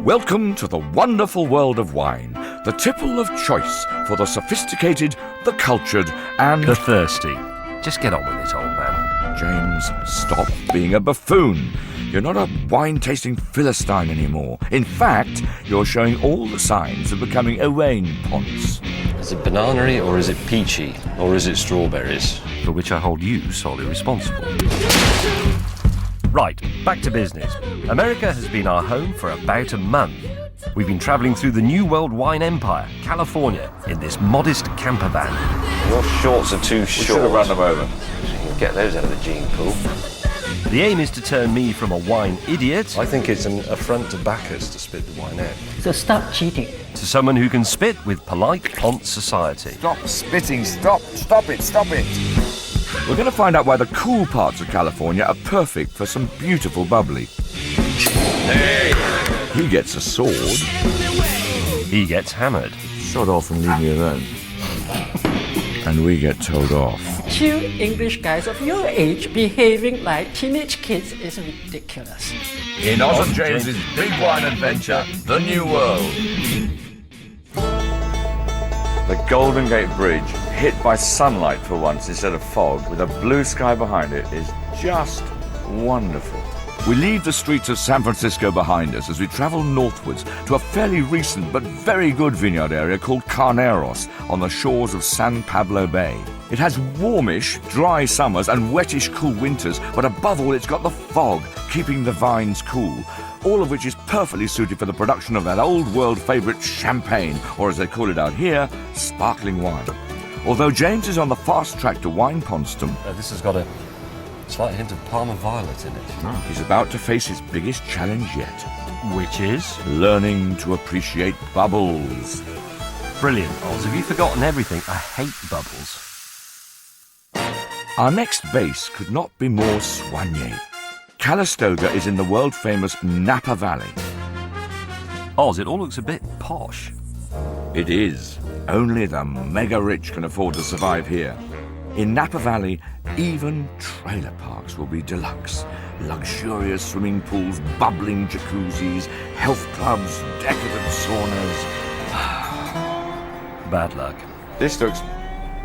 Welcome to the wonderful world of wine, the tipple of choice for the sophisticated, the cultured, and the thirsty. Just get on with it, old man. James, stop being a buffoon. You're not a wine-tasting Philistine anymore. In fact, you're showing all the signs of becoming a wine ponce. Is it banana-y, or is it peachy, or is it strawberries? For which I hold you solely responsible. Right, back to business. America has been our home for about a month. We've been travelling through the New World wine empire, California, in this modest camper van. Your shorts are too short. We should have run them over. You can get those out of the gene pool. The aim is to turn me from a wine idiot I think it's an affront to backers to spit the wine out. So stop cheating. to someone who can spit with polite ponce society. Stop spitting, stop it. We're going to find out why the cool parts of California are perfect for some beautiful bubbly. Hey! He gets a sword. He gets hammered. Sod off and leave me alone. And we get told off. Two English guys of your age behaving like teenage kids is ridiculous. In Oz and James's Big Wine Adventure, The New World. The Golden Gate Bridge, hit by sunlight for once instead of fog, with a blue sky behind it, is just wonderful. We leave the streets of San Francisco behind us as we travel northwards to a fairly recent but very good vineyard area called Carneros on the shores of San Pablo Bay. It has warmish, dry summers and wettish, cool winters, but above all it's got the fog, keeping the vines cool, all of which is perfectly suited for the production of that old world favourite champagne, or as they call it out here, sparkling wine. Although James is on the fast track to wine ponstum, This has got a slight hint of Parma violet in it. he's about to face his biggest challenge yet. Which is? Learning to appreciate bubbles. Brilliant, Oz. Have you forgotten everything? I hate bubbles. Our next base could not be more soigné. Calistoga is in the world-famous Napa Valley. Oz, it all looks a bit posh. It is. Only the mega-rich can afford to survive here. In Napa Valley, even trailer parks will be deluxe. Luxurious swimming pools, bubbling jacuzzis, health clubs, decadent saunas. Bad luck. This looks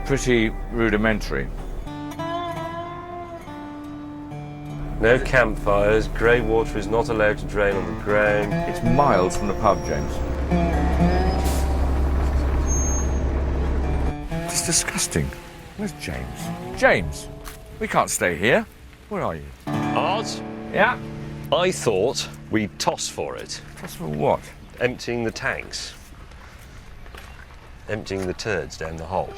pretty rudimentary. No campfires, grey water is not allowed to drain on the ground. It's miles from the pub, James. It's disgusting. Where's James? James! We can't stay here. Where are you? Oz, Yeah? I thought we'd toss for it. Toss for what? Emptying the tanks. Emptying the turds down the hole.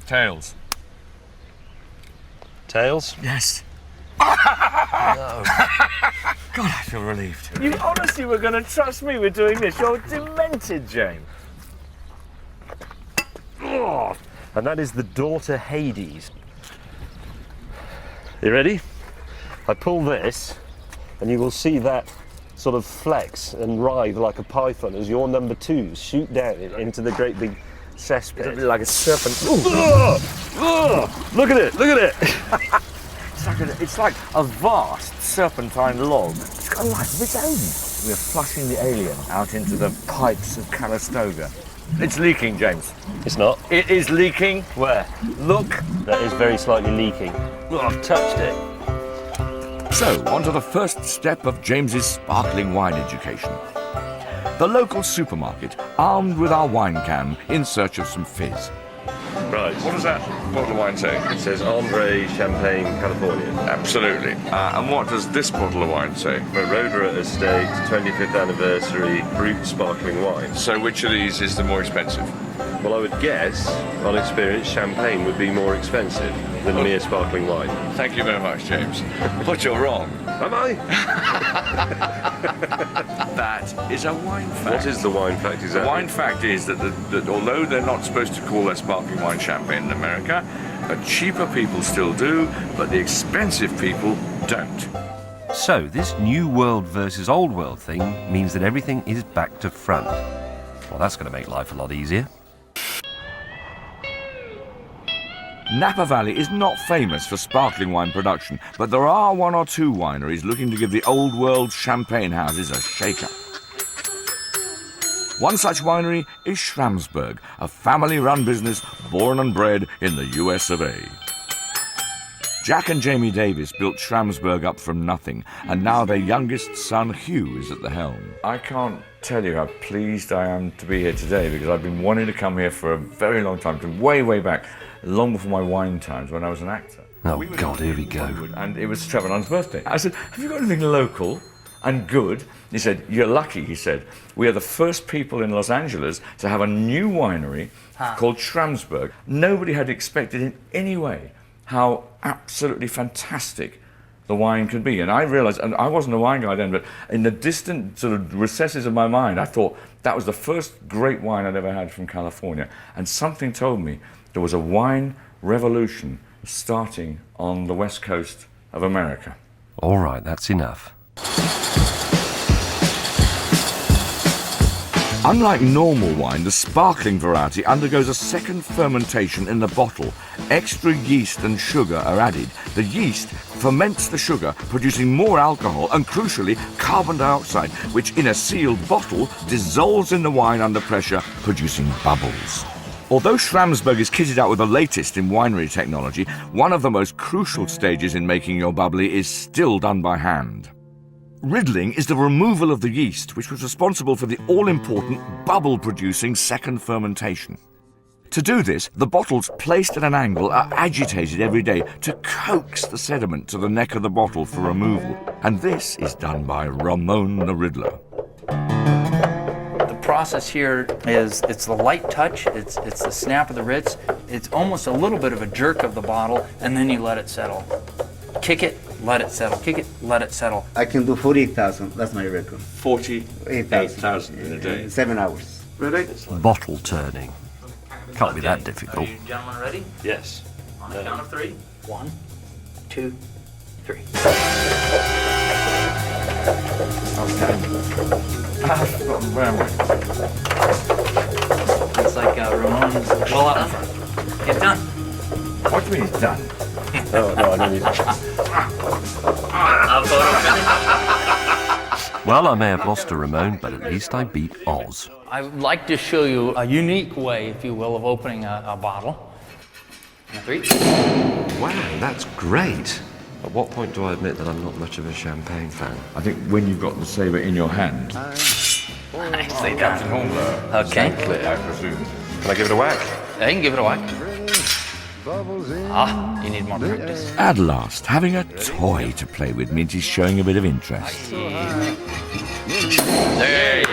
Tails. Tails? Yes. No. God, I feel relieved. You honestly were going to trust me with doing this. You're demented, James. Oh, and that is the daughter Hades. You ready? I pull this, and you will see that sort of flex and writhe like a python as your number twos shoot down into the great big cesspit. Like a serpent. Look at it! Look at it! It's like a vast serpentine log. It's got a life of its own. We're flushing the alien out into the pipes of Calistoga. It's leaking, James. It's not. It is leaking. Where? Look. That is very slightly leaking. Look, I've touched it. So, on to the first step of James's sparkling wine education. The local supermarket, armed with our wine can, in search of some fizz. Right. What does that bottle of wine say? It says Andre Champagne, California. Absolutely. And what does this bottle of wine say? Roder Estate, 25th anniversary, brut sparkling wine. So which of these is the more expensive? Well, I would guess, on experience, champagne would be more expensive than mere sparkling wine. Thank you very much, James. But you're wrong. Am I? That is a wine fact. What is the wine fact exactly? The wine fact is that although they're not supposed to call their sparkling wine champagne in America, cheaper people still do, but the expensive people don't. So, this new world versus old world thing means that everything is back to front. Well, that's going to make life a lot easier. Napa Valley is not famous for sparkling wine production, but there are one or two wineries looking to give the old world champagne houses a shake-up. One such winery is Schramsberg, a family-run business born and bred in the US of A. Jack and Jamie Davis built Schramsberg up from nothing, and now their youngest son Hugh is at the helm. I can't tell you how pleased I am to be here today, because I've been wanting to come here for a very long time, way back, long before my wine times when I was an actor. Oh, God, here we go. And it was Trevor Nunn's birthday. I said, have you got anything local and good? He said, you're lucky, he said. We are the first people in Los Angeles to have a new winery called Schramsberg. Nobody had expected in any way how absolutely fantastic the wine could be. And I realized, and I wasn't a wine guy then, but in the distant sort of recesses of my mind, I thought that was the first great wine I'd ever had from California. And something told me there was a wine revolution starting on the west coast of America. All right, that's enough. Unlike normal wine, the sparkling variety undergoes a second fermentation in the bottle. Extra yeast and sugar are added. The yeast ferments the sugar, producing more alcohol and, crucially, carbon dioxide, which in a sealed bottle dissolves in the wine under pressure, producing bubbles. Although Schramsberg is kitted out with the latest in winery technology, one of the most crucial stages in making your bubbly is still done by hand. Riddling is the removal of the yeast, which was responsible for the all-important bubble-producing second fermentation. To do this, the bottles placed at an angle are agitated every day to coax the sediment to the neck of the bottle for removal. And this is done by Ramon the Riddler. The process here is, it's the light touch, it's the snap of the wrist, it's almost a little bit of a jerk of the bottle, and then you let it settle. Kick it, let it settle, kick it, let it settle. I can do 48,000, that's my record. 48,000 in a day. 7 hours. Really? Bottle turning. Can't be that difficult. Are you gentlemen ready? Yes. On the count of 3. 1, 2, 3. It's like Ramon's well up front. Get done. What do you mean it's done? No, I don't need it. Well, I may have lost to Ramon, but at least I beat Oz. I would like to show you a unique way, if you will, of opening a bottle. 3. Wow, that's great. At what point do I admit that I'm not much of a champagne fan? I think when you've got the sabre in your hand. Nicely Captain done. Hornblower. Okay. Clear, I presume. Can I give it a whack? Yeah, you can give it a whack. You need more practice. At last, having a toy to play with means he's showing a bit of interest. There you go.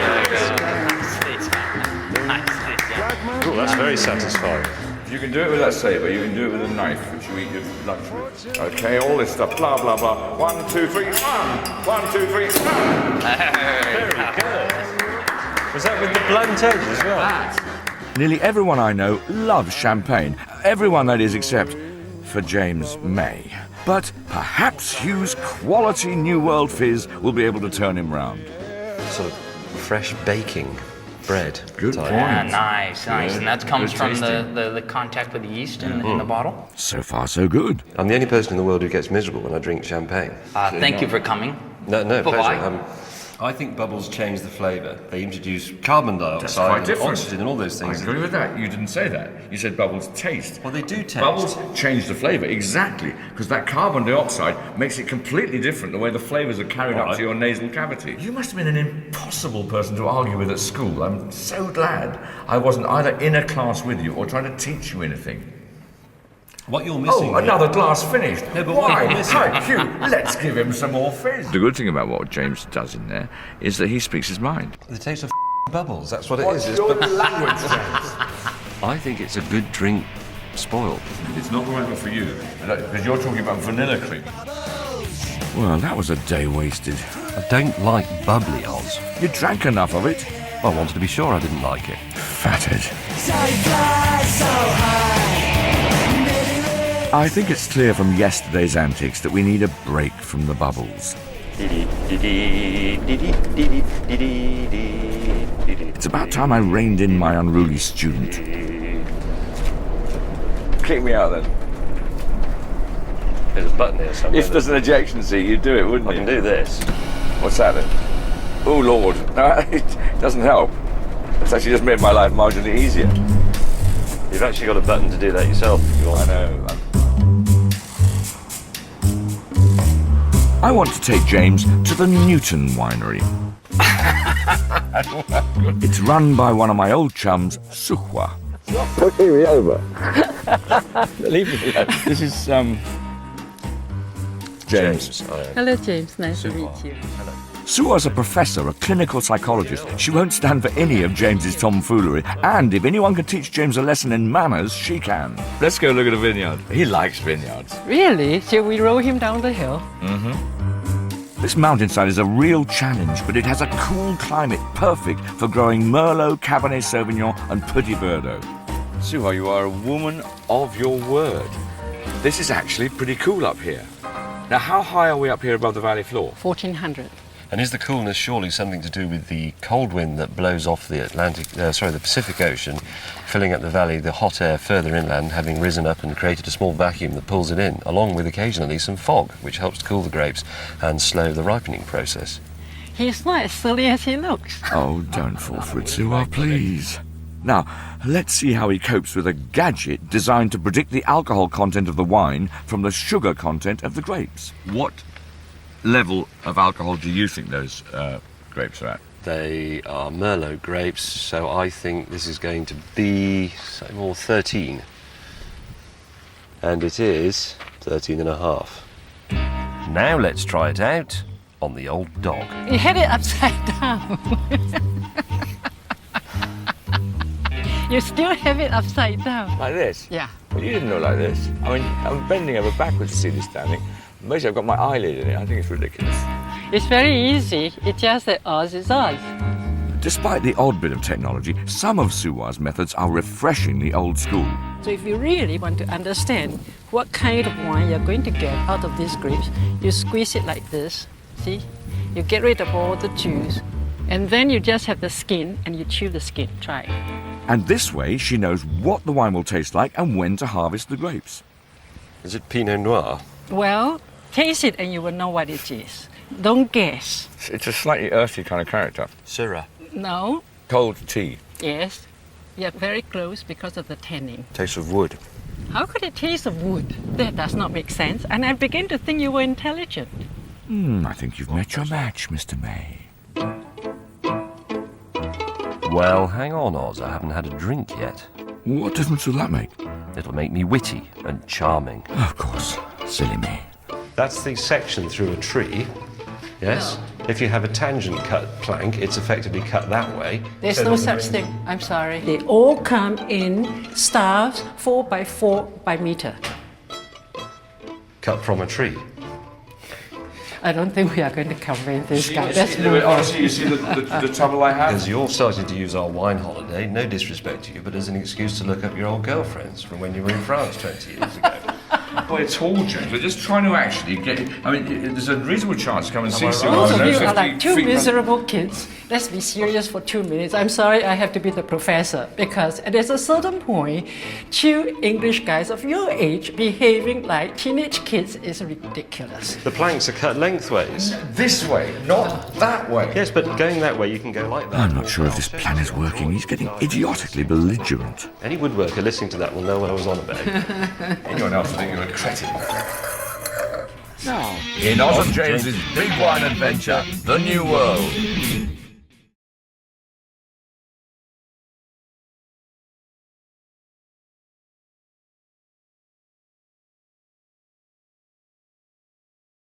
Nicely done. Oh, that's very satisfying. You can do it with that sabre, you can do it with a knife, which you eat your lunch with. Okay, all this stuff, blah, blah, blah. 1, 2, 3, 1! 1, 2, 3, 1! Very good. Was that with the blunt edge as well? Nearly everyone I know loves champagne. Everyone, that is, except for James May. But perhaps Hugh's quality New World fizz will be able to turn him round. Sort of fresh baking bread. Good type. point. Yeah, nice. And that comes Good from tasting. the contact with the yeast in the bottle. So far, so good. I'm the only person in the world who gets miserable when I drink champagne. Thank you for coming. No, Bye-bye. pleasure. I think bubbles change the flavour. They introduce carbon That's dioxide quite and different. oxygen and all those I things. agree with that. You didn't say that. You said bubbles taste. Well, they do taste. Bubbles change the flavour, exactly, because that carbon dioxide makes it completely different the way the flavours are carried up Right. to your nasal cavity. You must have been an impossible person to argue with at school. I'm so glad I wasn't either in a class with you or trying to teach you anything. What you're missing. Oh, another glass finished. No, but what Why? you're missing- Hi, Hugh, let's give him some more fizz. The good thing about what James does in there is that he speaks his mind. The taste of bubbles. That's what it What's is. your language, James? I think it's a good drink spoiled. It's not the right one for you, because you're talking about vanilla cream. Well, that was a day wasted. I don't like bubbly Oz. You drank enough of it. I wanted to be sure I didn't like it. Fathead. I think it's clear from yesterday's antics that we need a break from the bubbles. It's about time I reined in my unruly student. Kick me out then. There's a button here somewhere. If there's an ejection seat, you'd do it, wouldn't I you? can do this. What's that then? Oh Lord, no, it doesn't help. It's actually just made my life marginally easier. You've actually got a button to do that yourself if you want. I know. I want to take James to the Newton Winery. It's run by one of my old chums, Suhwa. Pushing me over. Leave me alone. This is James. Hello, James. Nice to meet you. Suhwa's a professor, a clinical psychologist. She won't stand for any of James's tomfoolery, and if anyone can teach James a lesson in manners, she can. Let's go look at a vineyard. He likes vineyards. Really? Shall we roll him down the hill? This mountainside is a real challenge, but it has a cool climate, perfect for growing Merlot, Cabernet Sauvignon, and Petit Verdot. Suhwa, you are a woman of your word. This is actually pretty cool up here. Now, how high are we up here above the valley floor? 1400. And is the coolness surely something to do with the cold wind that blows off the the Pacific Ocean, filling up the valley, the hot air further inland having risen up and created a small vacuum that pulls it in, along with occasionally some fog, which helps to cool the grapes and slow the ripening process? He's not as silly as he looks. Oh, don't fall for it, Suhwa, please. Now, let's see how he copes with a gadget designed to predict the alcohol content of the wine from the sugar content of the grapes. What level of alcohol do you think those grapes are at? They are Merlot grapes, so I think this is going to be say more 13. And it is 13 and a half. Now let's try it out on the old dog. You had it upside down. You still have it upside down. Like this? Yeah. Well, you didn't know like this. I mean, I'm bending over backwards to see this standing. Basically, I've got my eyelid in it. I think it's ridiculous. It's very easy. It's just that Oz is Oz. Despite the odd bit of technology, some of Suhwa's methods are refreshingly old school. So if you really want to understand what kind of wine you're going to get out of these grapes, you squeeze it like this. See? You get rid of all the juice. And then you just have the skin and you chew the skin. Try it. And this way, she knows what the wine will taste like and when to harvest the grapes. Is it Pinot Noir? Well, taste it and you will know what it is. Don't guess. It's a slightly earthy kind of character. Syrah. No. Cold tea. Yes. You're very close because of the tannin. Taste of wood. How could it taste of wood? That does not make sense. And I begin to think you were intelligent. I think you've met your match, Mr. May. Well, hang on, Oz. I haven't had a drink yet. What difference will that make? It'll make me witty and charming. Of course. Silly me. That's the section through a tree. Yes? If you have a tangent cut plank, it's effectively cut that way. There's So no that such thing. I'm sorry. They all come in staves 4 by 4 by meter. Cut from a tree. I don't think we are going to convince this guy. Let's move on. Honestly, you see the trouble I have? Because you're starting to use our wine holiday, no disrespect to you, but as an excuse to look up your old girlfriends from when you were in France 20 years ago. Well, it's all James. We're just trying to actually get it. I mean, there's a reasonable chance to come and see I someone. right? Both of you are 50 like two feet- miserable kids. Let's be serious for 2 minutes. I'm sorry I have to be the professor because at a certain point, two English guys of your age behaving like teenage kids is ridiculous. The planks are cut lengthways. This way, not that way. Yes, but going that way, you can go like that. I'm not sure if this plan is working. He's getting idiotically belligerent. Any woodworker listening to that will know what I was on about. Anyone else will think you're a cretin. Now, in Oz and James's Big Wine Adventure, The New World.